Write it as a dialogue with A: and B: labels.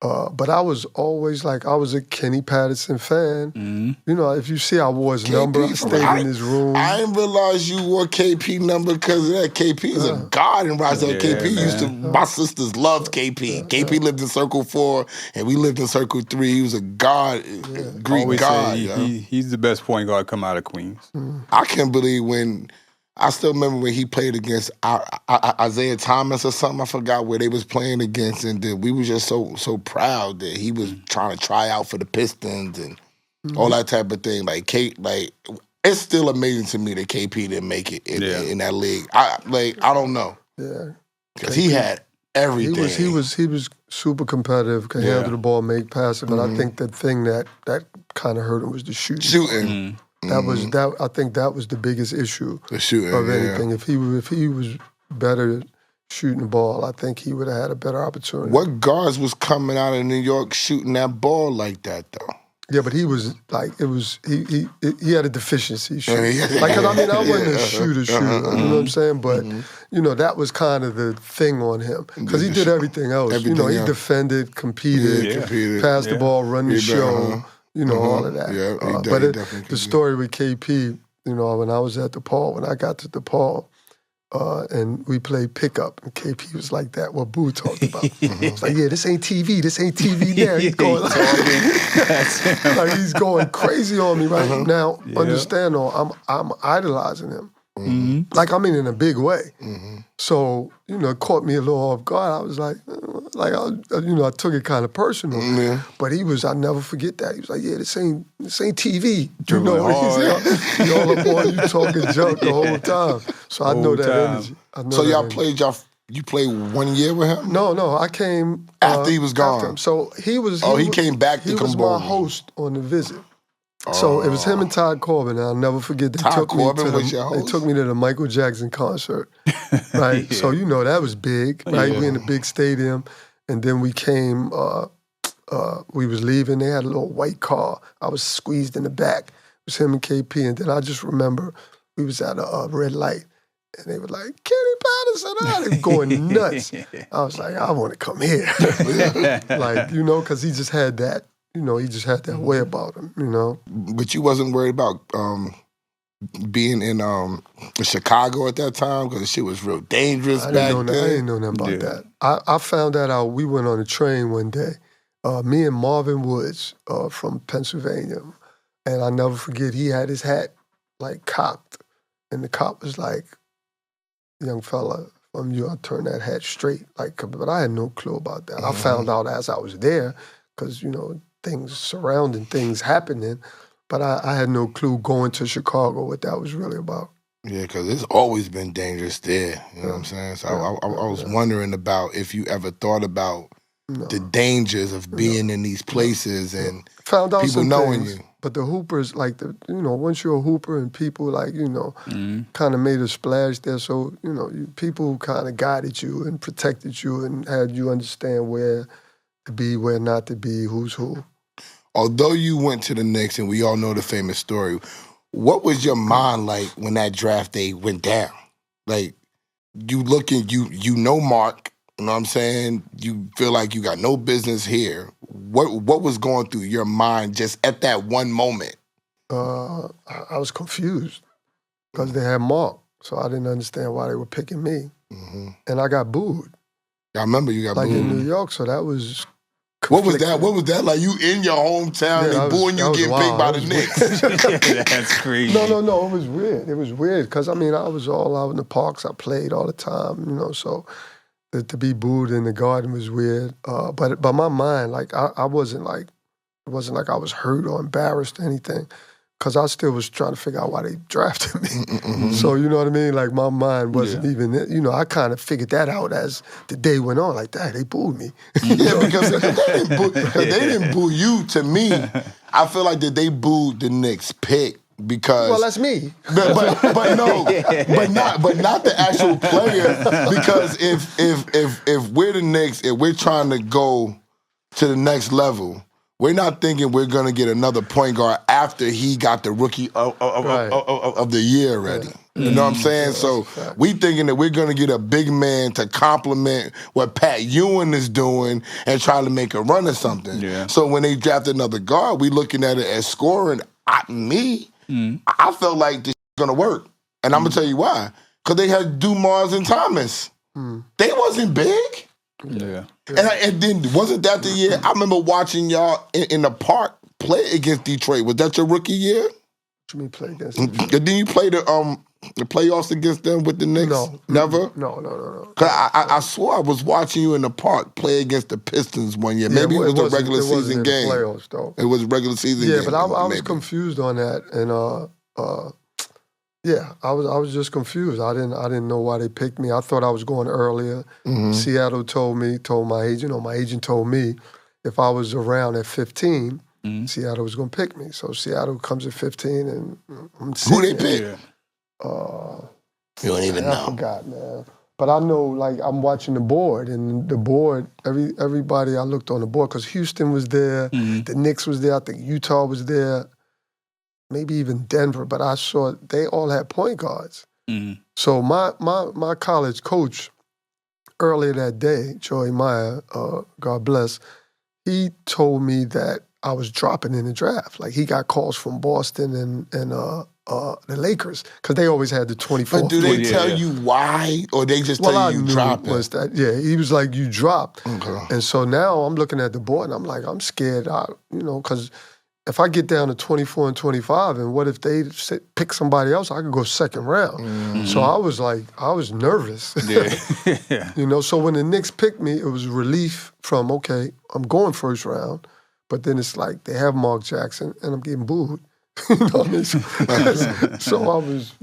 A: But I was always like, I was a Kenny Patterson fan. You know, if you see I wore his number, I stayed in his room.
B: I didn't realize you wore KP number because of that. KP is a god in Rochester. KP used to, my sisters loved KP. KP lived in Circle 4, and we lived in Circle 3. He was a god, Greek god.
C: He's the best point guard come out of Queens.
B: I can't believe I still remember when he played against Isaiah Thomas or something. I forgot where they was playing against, and then we was just so proud that he was trying to try out for the Pistons and all that type of thing. Like it's still amazing to me that KP didn't make it in that league. I don't know.
A: Yeah,
B: because he had everything.
A: He was super competitive, could handle the ball, make passes. But I think the thing that kind of hurt him was the shooting. I think that was the biggest issue of anything. If he was better shooting the ball, I think he would have had a better opportunity.
B: What guards was coming out of New York shooting that ball like that though?
A: Yeah, but he was like he had a deficiency shooting. Like, cause I wasn't a shooter. You know what I'm saying? But you know, that was kind of the thing on him because he did everything else. He defended, competed, passed the ball, run the show. You know, all of that.
B: Yeah,
A: but the story with KP, you know, when I was at DePaul, when I got to DePaul, and we played pickup, and KP was like that, what Boo talked about. It's like, this ain't TV there. He's going like he's going crazy on me right now. Understand though, I'm idolizing him. Like, in a big way. So, you know, it caught me a little off guard. I was like I took it kind of personal. But I'll never forget that. He was like, this ain't TV. You know, he's all up on you talking junk the whole time. So I know that energy.
B: So you played 1 year with him?
A: No, I came
B: after he was gone.
A: So he
B: came back to come.
A: He was my host on the visit. So it was him and Todd Corbin, and I'll never forget. They took me to the Michael Jackson concert, right? So you know that was big, right? We in the big stadium, and then we came. We was leaving. They had a little white car. I was squeezed in the back. It was him and KP, and then I just remember we was at a red light, and they were like, Kenny Patterson, they were going nuts. I was like, I want to come here, like, you know, because he just had that. You know, he just had that way about him, you know.
B: But you wasn't worried about being in Chicago at that time because the shit was real dangerous back then?
A: I didn't know nothing about that. I found that out. We went on a train one day, me and Marvin Woods from Pennsylvania, and I'll never forget, he had his hat, like, cocked, and the cop was like, young fella, from you, I turned that hat straight. Like, but I had no clue about that. I found out as I was there because, you know, things surrounding things happening, but I had no clue going to Chicago what that was really about.
B: Yeah, because it's always been dangerous there, you know what I'm saying? So I was wondering about if you ever thought about the dangers of being in these places and
A: found out
B: people knowing you.
A: But the hoopers, like, once you're a hooper and people, like, you know, kind of made a splash there, so, you know, people kind of guided you and protected you and had you understand where to be, where not to be, who's who.
B: Although you went to the Knicks, and we all know the famous story, what was your mind like when that draft day went down? Like, you looking, you know Mark, you know what I'm saying? You feel like you got no business here. What was going through your mind just at that one moment?
A: I was confused because they had Mark, so I didn't understand why they were picking me. And I got booed.
B: I remember you got booed.
A: Like in New York, so that was...
B: What was that? What was that like? You in your hometown, they booing you getting picked by the Knicks.
C: That's crazy.
A: No. It was weird. It was weird because, I was all out in the parks. I played all the time, you know, so to be booed in the Garden was weird. But my mind, like, I wasn't like, it wasn't like I was hurt or embarrassed or anything because I still was trying to figure out why they drafted me. So, you know what I mean? Like, my mind wasn't even, you know, I kind of figured that out as the day went on. Like, dang, they booed me.
B: Yeah, because they didn't boo you. To me, I feel like that they booed the Knicks pick because...
A: Well, that's me.
B: But no, but not the actual player. Because if we're the Knicks, if we're trying to go to the next level, we're not thinking we're going to get another point guard after he got the rookie of the year already. Yeah. You know what I'm saying? Yeah, so we thinking that we're going to get a big man to complement what Pat Ewing is doing and trying to make a run or something. Yeah. So when they draft another guard, we looking at it as scoring. I felt like this is going to work. And I'm going to tell you why. Because they had Dumars and Thomas. They wasn't big.
C: Yeah.
B: And then wasn't that the year? I remember watching y'all in the park play against Detroit. Was that your rookie year?
A: What you mean play against Detroit?
B: Didn't you play the playoffs against them with the Knicks?
A: No.
B: Never?
A: No.
B: Cause I swore I was watching you in the park play against the Pistons one year. Maybe it was a regular season game.
A: Playoffs, though.
B: It was a regular season game.
A: Yeah, but I was confused on that. And yeah, I was just confused. I didn't know why they picked me. I thought I was going earlier. Seattle told my agent, or my agent told me if I was around at 15, Seattle was going to pick me. So Seattle comes at 15, and I'm sitting.
B: Who they pick?
D: You don't even know.
A: I forgot, man. But I know, like, I'm watching the board, and the board, everybody I looked on the board, because Houston was there, the Knicks was there, I think Utah was there, maybe even Denver, but I saw they all had point guards. So my college coach, earlier that day, Joey Meyer, God bless, he told me that I was dropping in the draft. Like, he got calls from Boston and the Lakers, because they always had the 24th.
B: But do they tell you why, or they just tell you dropping?
A: He was like, you dropped. Okay. And so now I'm looking at the board, and I'm like, I'm scared, because if I get down to 24 and 25, and what if they pick somebody else, I could go second round. So I was nervous. Yeah. So when the Knicks picked me, it was relief from, okay, I'm going first round, but then it's like they have Mark Jackson, and I'm getting booed. You know what I mean? So I was,